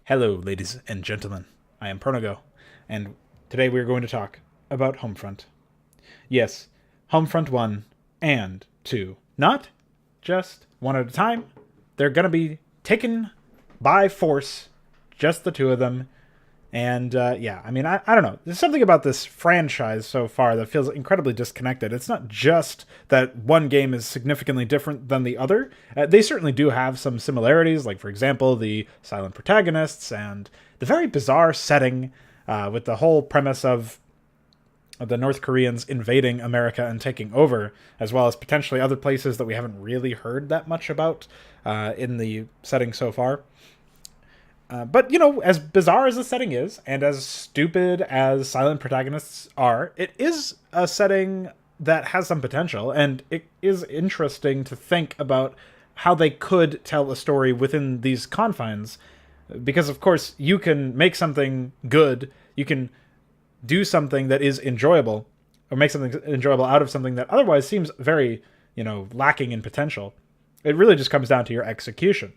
Hello, ladies and gentlemen. I am Pronago, and today we are going to talk about Homefront. Yes, Homefront 1 and 2. Not just one at a time. They're going to be taken by force, just the two of them. And I don't know. There's something about this franchise so far that feels incredibly disconnected. It's not just that one game is significantly different than the other. They certainly do have some similarities, like, for example, the silent protagonists and the very bizarre setting with the whole premise of the North Koreans invading America and taking over, as well as potentially other places that we haven't really heard that much about in the setting so far. But, as bizarre as the setting is, and as stupid as silent protagonists are, it is a setting that has some potential, and it is interesting to think about how they could tell a story within these confines. Because, of course, you can make something good, you can do something that is enjoyable, or make something enjoyable out of something that otherwise seems very, lacking in potential. It really just comes down to your execution.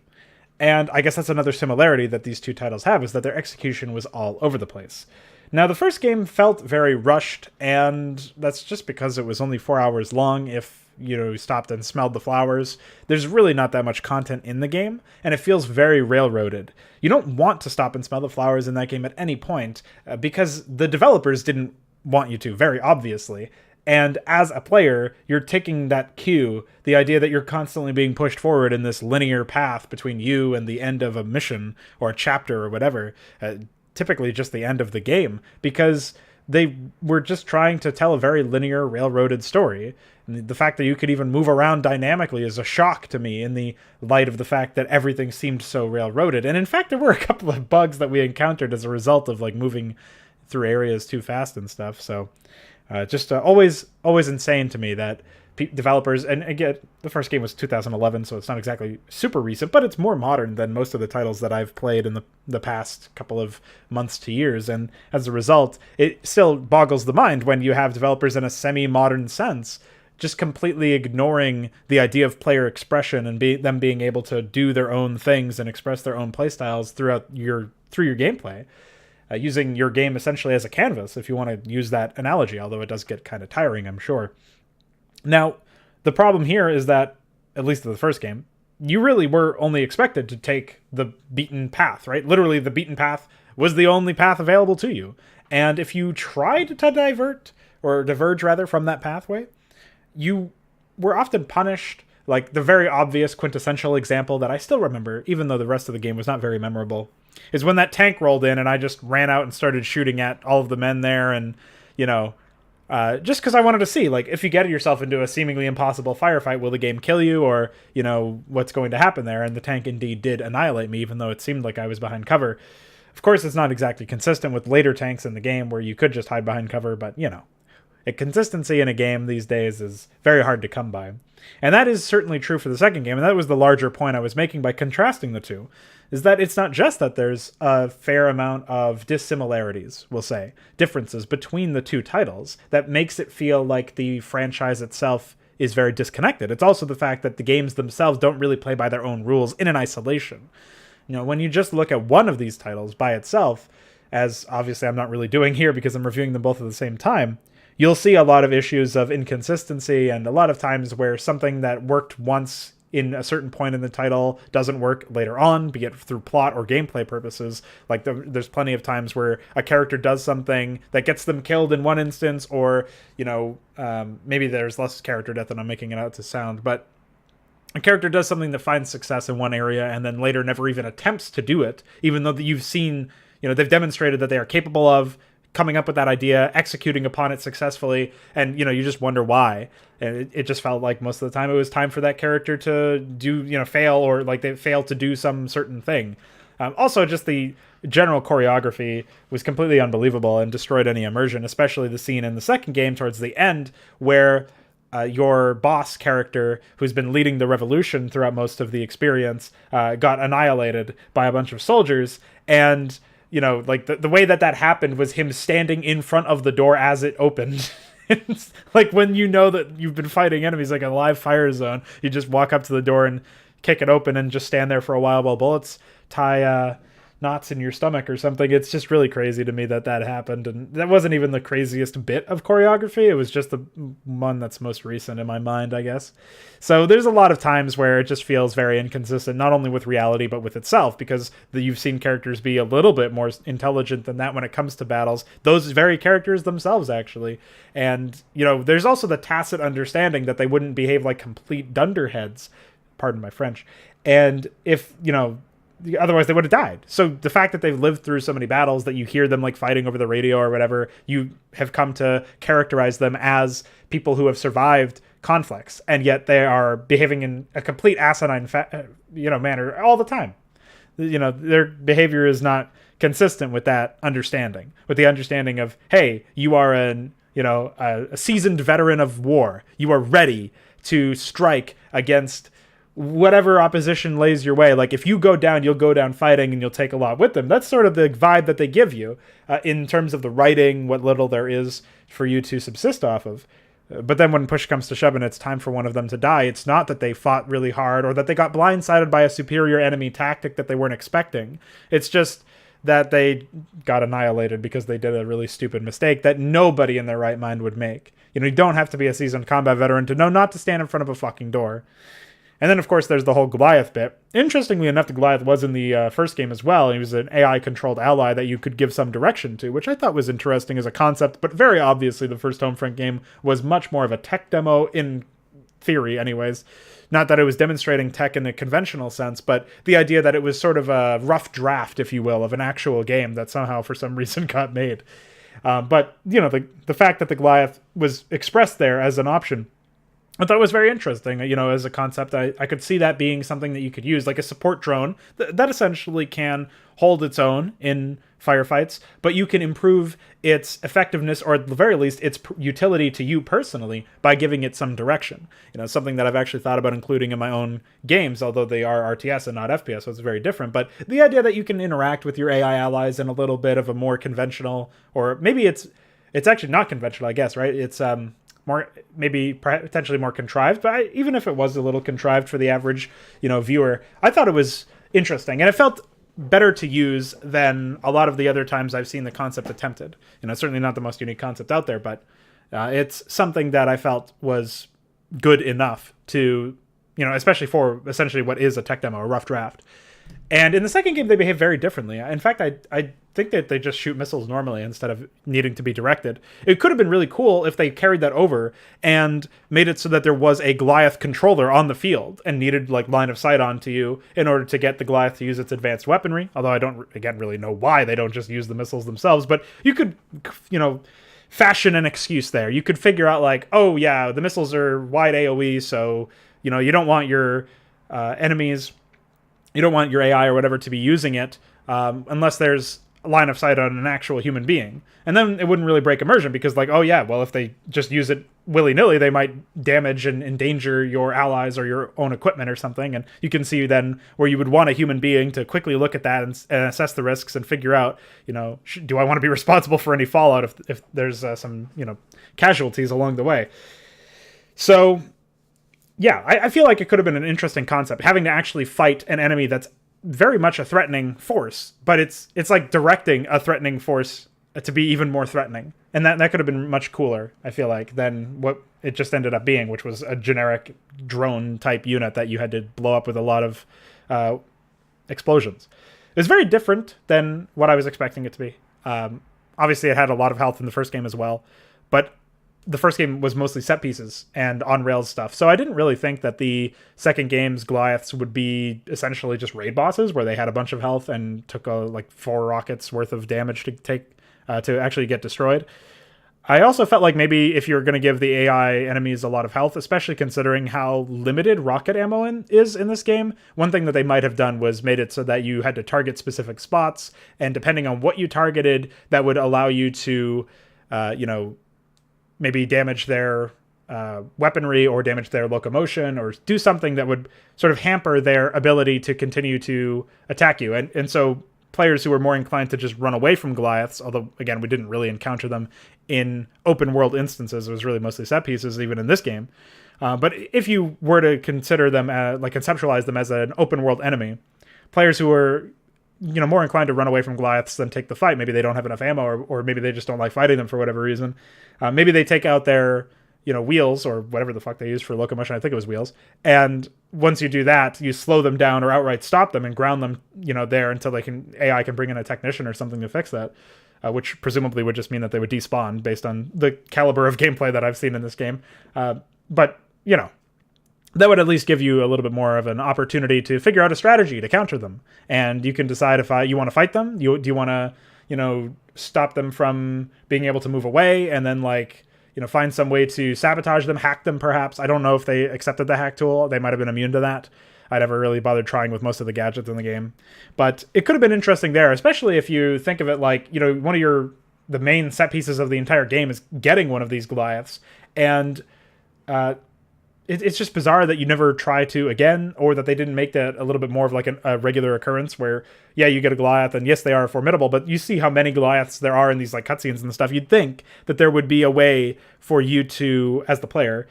And I guess that's another similarity that these two titles have, is that their execution was all over the place. Now, the first game felt very rushed, and that's just because it was only 4 hours long. If you stopped and smelled the flowers, there's really not that much content in the game, and it feels very railroaded. You don't want to stop and smell the flowers in that game at any point, because the developers didn't want you to, very obviously. And as a player, you're taking that cue, the idea that you're constantly being pushed forward in this linear path between you and the end of a mission or a chapter or whatever, typically just the end of the game, because they were just trying to tell a very linear, railroaded story. And the fact that you could even move around dynamically is a shock to me in the light of the fact that everything seemed so railroaded. And in fact, there were a couple of bugs that we encountered as a result of moving through areas too fast and stuff, so... always insane to me that developers, and again, the first game was 2011, so it's not exactly super recent, but it's more modern than most of the titles that I've played in the past couple of months to years, and as a result, it still boggles the mind when you have developers in a semi-modern sense just completely ignoring the idea of player expression and them being able to do their own things and express their own playstyles through your gameplay. Using your game essentially as a canvas, if you want to use that analogy, although it does get kind of tiring, I'm sure. Now, the problem here is that, at least in the first game, you really were only expected to take the beaten path, right? Literally, the beaten path was the only path available to you. And if you tried to diverge from that pathway, you were often punished. Like the very obvious quintessential example that I still remember, even though the rest of the game was not very memorable, is when that tank rolled in and I just ran out and started shooting at all of the men there, and, just because I wanted to see, if you get yourself into a seemingly impossible firefight, will the game kill you, or, what's going to happen there? And the tank indeed did annihilate me, even though it seemed like I was behind cover. Of course, it's not exactly consistent with later tanks in the game where you could just hide behind cover, but, consistency in a game these days is very hard to come by. And that is certainly true for the second game, and that was the larger point I was making by contrasting the two, is that it's not just that there's a fair amount of dissimilarities, we'll say, differences between the two titles that makes it feel like the franchise itself is very disconnected. It's also the fact that the games themselves don't really play by their own rules in an isolation. When you just look at one of these titles by itself, as obviously I'm not really doing here because I'm reviewing them both at the same time, you'll see a lot of issues of inconsistency and a lot of times where something that worked once in a certain point in the title doesn't work later on, be it through plot or gameplay purposes. There's plenty of times where a character does something that gets them killed in one instance, or, maybe there's less character death than I'm making it out to sound, but a character does something that finds success in one area and then later never even attempts to do it, even though you've seen, they've demonstrated that they are capable of coming up with that idea, executing upon it successfully, and you just wonder why. And it just felt like most of the time it was time for that character to do fail, or they failed to do some certain thing. Also, just the general choreography was completely unbelievable and destroyed any immersion, especially the scene in the second game towards the end where your boss character, who's been leading the revolution throughout most of the experience, got annihilated by a bunch of soldiers. And the way that happened was him standing in front of the door as it opened. When that you've been fighting enemies like a live fire zone, you just walk up to the door and kick it open and just stand there for a while bullets tie knots in your stomach or something. It's just really crazy to me that happened. And that wasn't even the craziest bit of choreography. It was just the one that's most recent in my mind, I guess. So there's a lot of times where it just feels very inconsistent, not only with reality, but with itself, because you've seen characters be a little bit more intelligent than that when it comes to battles. Those very characters themselves, actually. And, there's also the tacit understanding that they wouldn't behave like complete dunderheads. Pardon my French. And if, otherwise they would have died. So the fact that they've lived through so many battles that you hear them like fighting over the radio or whatever, you have come to characterize them as people who have survived conflicts, and yet they are behaving in a complete asinine manner all the time. Their behavior is not consistent with that understanding, with the understanding of, hey, you are a seasoned veteran of war. You are ready to strike against whatever opposition lays your way. Like, if you go down, you'll go down fighting, and you'll take a lot with them. That's sort of the vibe that they give you in terms of the writing, what little there is for you to subsist off of. But then when push comes to shove and it's time for one of them to die, it's not that they fought really hard or that they got blindsided by a superior enemy tactic that they weren't expecting. It's just that they got annihilated because they did a really stupid mistake that nobody in their right mind would make. You don't have to be a seasoned combat veteran to know not to stand in front of a fucking door. And then, of course, there's the whole Goliath bit. Interestingly enough, the Goliath was in the first game as well. He was an AI-controlled ally that you could give some direction to, which I thought was interesting as a concept. But very obviously, the first Homefront game was much more of a tech demo, in theory anyways. Not that it was demonstrating tech in a conventional sense, but the idea that it was sort of a rough draft, if you will, of an actual game that somehow, for some reason, got made. But, the fact that the Goliath was expressed there as an option, I thought it was very interesting, as a concept. I could see that being something that you could use, like a support drone that essentially can hold its own in firefights, but you can improve its effectiveness, or at the very least, its utility to you personally by giving it some direction. Something that I've actually thought about including in my own games, although they are RTS and not FPS, so it's very different. But the idea that you can interact with your AI allies in a little bit of a more conventional, or maybe it's actually not conventional, I guess, right? It's more, maybe potentially more contrived, but even if it was a little contrived for the average, viewer, I thought it was interesting, and it felt better to use than a lot of the other times I've seen the concept attempted. Certainly not the most unique concept out there, but it's something that I felt was good enough to, especially for essentially what is a tech demo, a rough draft. And in the second game, they behave very differently. In fact, I think that they just shoot missiles normally instead of needing to be directed. It could have been really cool if they carried that over and made it so that there was a Goliath controller on the field and needed like line of sight onto you in order to get the Goliath to use its advanced weaponry. Although I don't, again, really know why they don't just use the missiles themselves. But you could, fashion an excuse there. You could figure out like, oh yeah, the missiles are wide AoE, so, you don't want your enemies... You don't want your AI or whatever to be using it unless there's a line of sight on an actual human being. And then it wouldn't really break immersion because, like, oh yeah, well, if they just use it willy-nilly, they might damage and endanger your allies or your own equipment or something. And you can see then where you would want a human being to quickly look at that and assess the risks and figure out, do I want to be responsible for any fallout if there's some, casualties along the way. So... yeah, I feel like it could have been an interesting concept, having to actually fight an enemy that's very much a threatening force, but it's like directing a threatening force to be even more threatening. And that could have been much cooler, I feel like, than what it just ended up being, which was a generic drone-type unit that you had to blow up with a lot of explosions. It was very different than what I was expecting it to be. Obviously, it had a lot of health in the first game as well, but the first game was mostly set pieces and on-rails stuff. So I didn't really think that the second game's Goliaths would be essentially just raid bosses where they had a bunch of health and took like 4 rockets worth of damage to take to actually get destroyed. I also felt like maybe if you're going to give the AI enemies a lot of health, especially considering how limited rocket ammo is in this game, one thing that they might have done was made it so that you had to target specific spots, and depending on what you targeted, that would allow you to, maybe damage their weaponry or damage their locomotion or do something that would sort of hamper their ability to continue to attack you. And so players who were more inclined to just run away from Goliaths, although, again, we didn't really encounter them in open world instances. It was really mostly set pieces, even in this game. But if you were to consider them, conceptualize them as an open world enemy, players who were more inclined to run away from Goliaths than take the fight. Maybe they don't have enough ammo, or maybe they just don't like fighting them for whatever reason. Maybe they take out their wheels or whatever the fuck they use for locomotion. I think it was wheels. And once you do that, you slow them down or outright stop them and ground them, there until AI can bring in a technician or something to fix that. Which presumably would just mean that they would despawn based on the caliber of gameplay that I've seen in this game. But that would at least give you a little bit more of an opportunity to figure out a strategy to counter them. And you can decide if you want to fight them. Do you want to, stop them from being able to move away, and then find some way to sabotage them, hack them perhaps. I don't know if they accepted the hack tool. They might have been immune to that. I never really bothered trying with most of the gadgets in the game. But it could have been interesting there, especially if you think of it like, one of the main set pieces of the entire game is getting one of these Goliaths. And it's just bizarre that you never try to again, or that they didn't make that a little bit more of like a regular occurrence where, yeah, you get a Goliath, and yes, they are formidable, but you see how many Goliaths there are in these like cutscenes and stuff. You'd think that there would be a way for you to, as the player,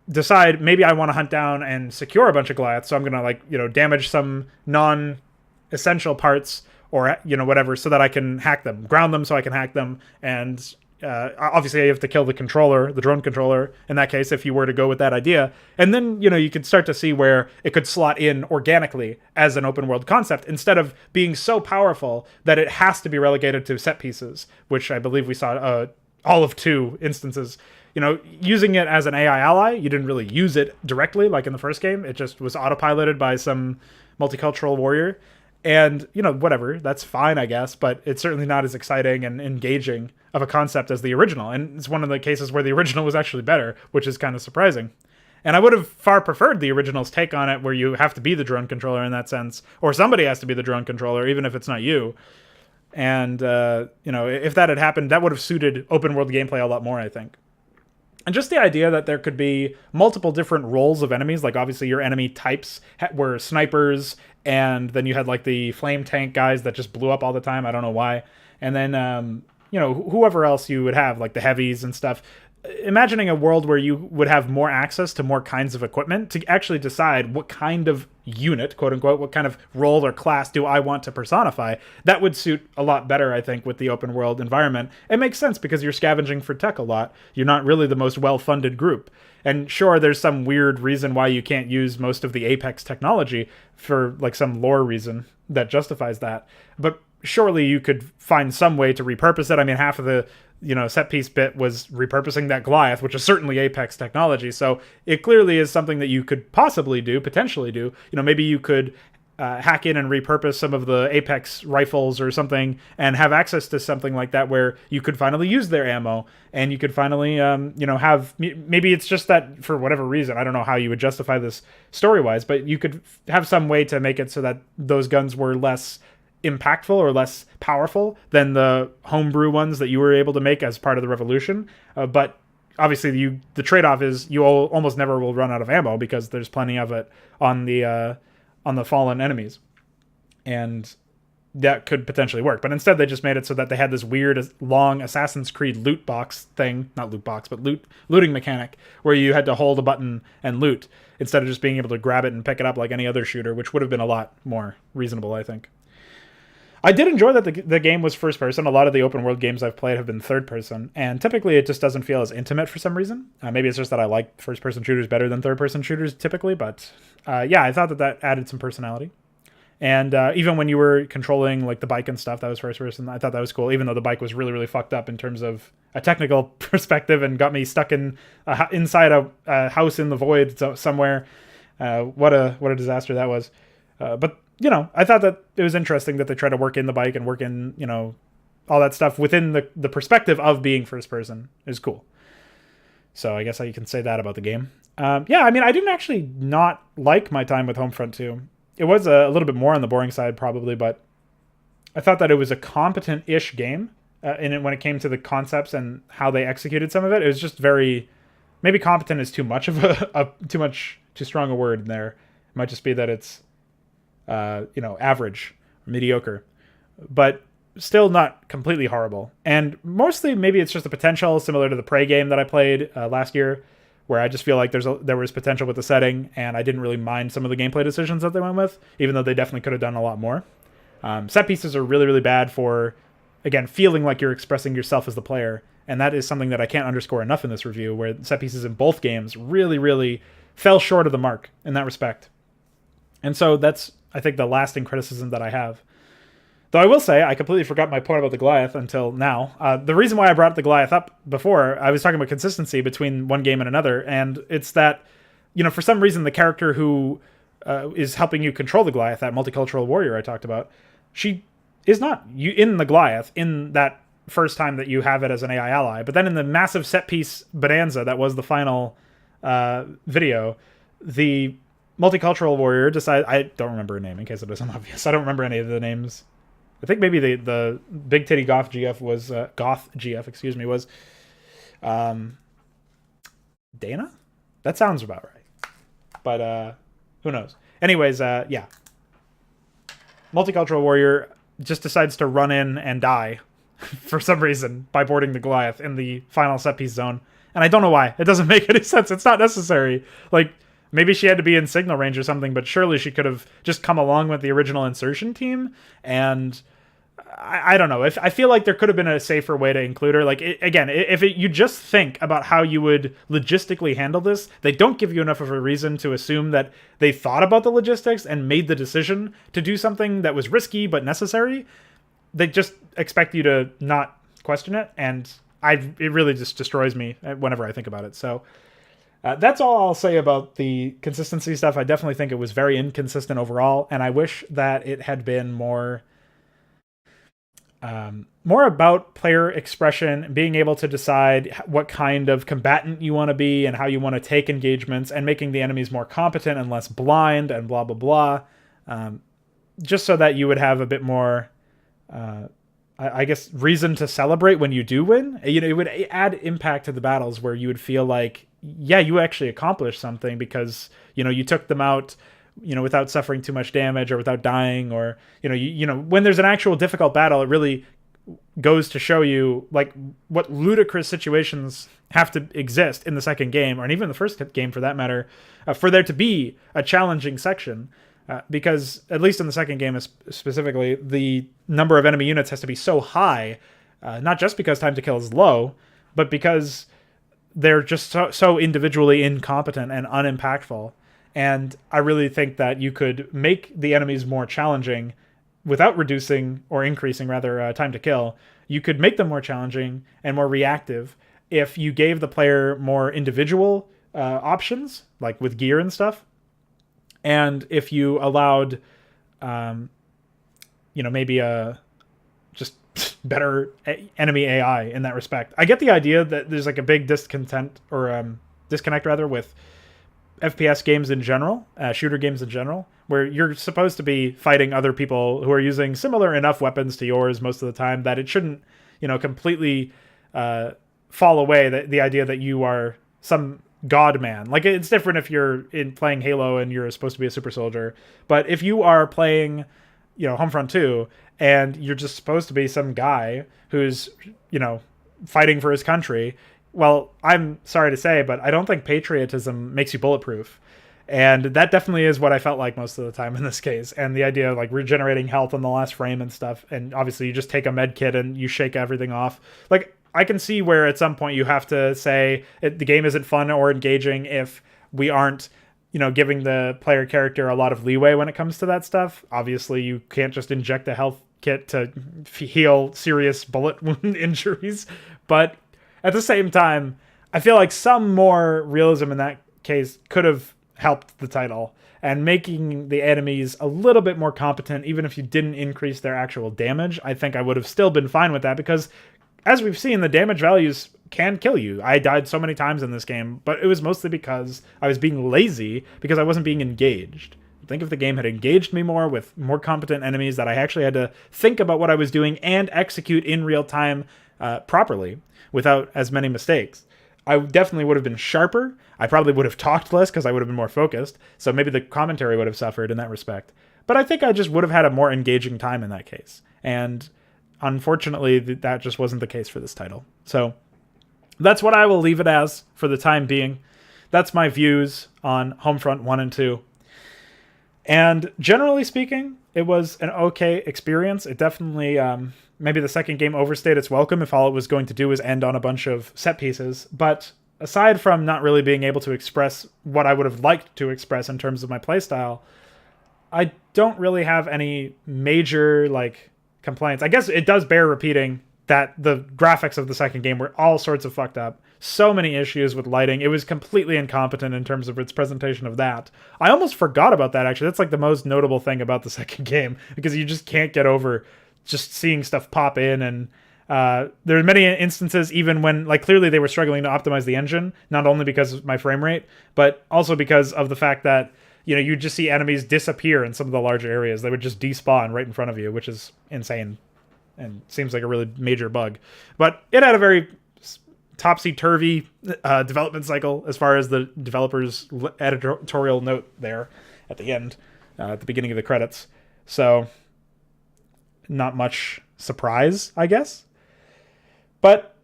decide, maybe I want to hunt down and secure a bunch of Goliaths, so I'm going to damage some non-essential parts or, whatever, so that I can hack them, ground them so I can hack them, and obviously you have to kill the drone controller in that case, if you were to go with that idea. And then, you could start to see where it could slot in organically as an open world concept, instead of being so powerful that it has to be relegated to set pieces, which I believe we saw all of 2 instances. Using it as an AI ally, you didn't really use it directly like in the first game. It just was autopiloted by some multicultural warrior. And, whatever, that's fine, I guess, but it's certainly not as exciting and engaging of a concept as the original. And it's one of the cases where the original was actually better, which is kind of surprising. And I would have far preferred the original's take on it, where you have to be the drone controller in that sense, or somebody has to be the drone controller, even if it's not you. And, if that had happened, that would have suited open world gameplay a lot more, I think. And just the idea that there could be multiple different roles of enemies, like obviously your enemy types were snipers, and then you had like the flame tank guys that just blew up all the time. I don't know why. And then, whoever else you would have, like the heavies and stuff. Imagining a world where you would have more access to more kinds of equipment to actually decide what kind of unit, quote unquote, what kind of role or class do I want to personify, that would suit a lot better, I think, with the open world environment. It makes sense because you're scavenging for tech a lot. You're not really the most well-funded group. And sure, there's some weird reason why you can't use most of the Apex technology for like some lore reason that justifies that. But surely you could find some way to repurpose it. I mean, half of the set piece bit was repurposing that Goliath, which is certainly Apex technology. So it clearly is something that you could potentially do. Maybe you could hack in and repurpose some of the Apex rifles or something, and have access to something like that where you could finally use their ammo, and you could finally, have, maybe it's just that for whatever reason, I don't know how you would justify this story-wise, but you could have some way to make it so that those guns were less impactful or less powerful than the homebrew ones that you were able to make as part of the revolution. But obviously the trade-off is you almost never will run out of ammo, because there's plenty of it on the fallen enemies. And that could potentially work. But instead they just made it so that they had this weird long Assassin's Creed loot box thing, not loot box, but looting mechanic, where you had to hold a button and loot instead of just being able to grab it and pick it up like any other shooter, which would have been a lot more reasonable, I think. I did enjoy that the game was first person. A lot of the open world games I've played have been third person, and typically it just doesn't feel as intimate for some reason. Maybe it's just that I like first person shooters better than third person shooters typically, but yeah, I thought that added some personality. And even when you were controlling like the bike and stuff, that was first person. I thought that was cool, even though the bike was really, really fucked up in terms of a technical perspective and got me stuck inside a house in the void somewhere. What a disaster that was. But I thought that it was interesting that they try to work in the bike and work in, all that stuff within the perspective of being first person is cool. So I guess you can say that about the game. Yeah, I mean, I didn't actually not like my time with Homefront 2. It was a little bit more on the boring side probably, but I thought that it was a competent-ish game. And when it came to the concepts and how they executed some of it, it was just very, maybe competent is too much of too strong a word in there. It might just be that it's, average, or mediocre, but still not completely horrible. And mostly maybe it's just the potential, similar to the Prey game that I played last year, where I just feel like there was potential with the setting, and I didn't really mind some of the gameplay decisions that they went with, even though they definitely could have done a lot more. Set pieces are really, really bad for, again, feeling like you're expressing yourself as the player, and that is something that I can't underscore enough in this review, where set pieces in both games really, really fell short of the mark in that respect. And so that's, I think, the lasting criticism that I have. Though I will say, I completely forgot my point about the Goliath until now. The reason why I brought the Goliath up before, I was talking about consistency between one game and another, and it's that, for some reason, the character who is helping you control the Goliath, that multicultural warrior I talked about, she is not in the Goliath in that first time that you have it as an AI ally, but then in the massive set piece bonanza that was the final video, the multicultural warrior decided, I don't remember her name in case it isn't obvious, I don't remember any of the names. I think maybe the big titty goth GF was was Dana? That sounds about right. But who knows? Anyways, yeah. Multicultural warrior just decides to run in and die for some reason by boarding the Goliath in the final set piece zone. And I don't know why. It doesn't make any sense. It's not necessary. Like, maybe she had to be in signal range or something, but surely she could have just come along with the original insertion team. And I don't know. I feel like there could have been a safer way to include her. Like, you just think about how you would logistically handle this, they don't give you enough of a reason to assume that they thought about the logistics and made the decision to do something that was risky but necessary. They just expect you to not question it, and it really just destroys me whenever I think about it. So that's all I'll say about the consistency stuff. I definitely think it was very inconsistent overall, and I wish that it had been more about player expression, being able to decide what kind of combatant you want to be and how you want to take engagements, and making the enemies more competent and less blind and blah, blah, blah. Just so that you would have a bit more, I guess, reason to celebrate when you do win. It would add impact to the battles where you would feel like, yeah, you actually accomplished something because, you took them out, without suffering too much damage or without dying, or, when there's an actual difficult battle, it really goes to show you like what ludicrous situations have to exist in the second game, or even the first game for that matter, for there to be a challenging section. Because at least in the second game specifically, the number of enemy units has to be so high, not just because time to kill is low, but because they're just so individually incompetent and unimpactful. And I really think that you could make the enemies more challenging without reducing or increasing, rather, time to kill. You could make them more challenging and more reactive if you gave the player more individual options, like with gear and stuff. And if you allowed, maybe just better enemy AI in that respect. I get the idea that there's like a big disconnect with FPS games in general, shooter games in general, where you're supposed to be fighting other people who are using similar enough weapons to yours most of the time that it shouldn't, completely fall away. The idea that you are some god man. Like, it's different if you're playing Halo and you're supposed to be a super soldier, but if you are playing, Homefront 2 and you're just supposed to be some guy who's, fighting for his country, well, I'm sorry to say, but I don't think patriotism makes you bulletproof. And that definitely is what I felt like most of the time in this case. And the idea of like regenerating health on the last frame and stuff. And obviously you just take a med kit and you shake everything off. Like, I can see where at some point you have to say the game isn't fun or engaging if we aren't, giving the player character a lot of leeway when it comes to that stuff. Obviously you can't just inject a health kit to heal serious bullet wound injuries. But at the same time, I feel like some more realism in that case could have helped the title, and making the enemies a little bit more competent, even if you didn't increase their actual damage. I think I would have still been fine with that, because as we've seen, the damage values can kill you. I died so many times in this game, but it was mostly because I was being lazy, because I wasn't being engaged. I think if the game had engaged me more with more competent enemies that I actually had to think about what I was doing and execute in real time properly, without as many mistakes, I definitely would have been sharper. I probably would have talked less because I would have been more focused. So maybe the commentary would have suffered in that respect. But I think I just would have had a more engaging time in that case. And unfortunately, that just wasn't the case for this title. So that's what I will leave it as for the time being. that's my views on Homefront 1 and 2. And generally speaking, it was an okay experience. It definitely, maybe the second game overstayed its welcome if all it was going to do was end on a bunch of set pieces. But aside from not really being able to express what I would have liked to express in terms of my playstyle, I don't really have any major, like, complaints. I guess it does bear repeating that the graphics of the second game were all sorts of fucked up. So many issues with lighting. It was completely incompetent in terms of its presentation of that. I almost forgot about that, actually. That's like the most notable thing about the second game, because you just can't get over just seeing stuff pop in. And there are many instances, even when, like, clearly they were struggling to optimize the engine, not only because of my frame rate, but also because of the fact that, you know, you just see enemies disappear in some of the larger areas. They would just despawn right in front of you, which is insane and seems like a really major bug. But it had a very topsy-turvy development cycle as far as the developer's editorial note there at the end, at the beginning of the credits. So not much surprise, I guess. But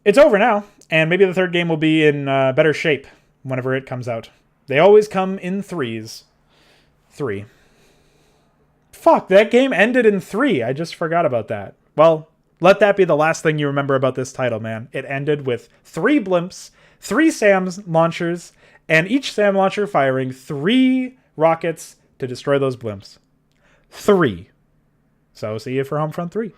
it's over now, and maybe the third game will be in better shape whenever it comes out. They always come in threes. 3. Fuck, that game ended in 3. I just forgot about that. Well, let that be the last thing you remember about this title, man. It ended with 3 blimps, 3 SAM launchers, and each SAM launcher firing 3 rockets to destroy those blimps. 3. So see you for Homefront 3.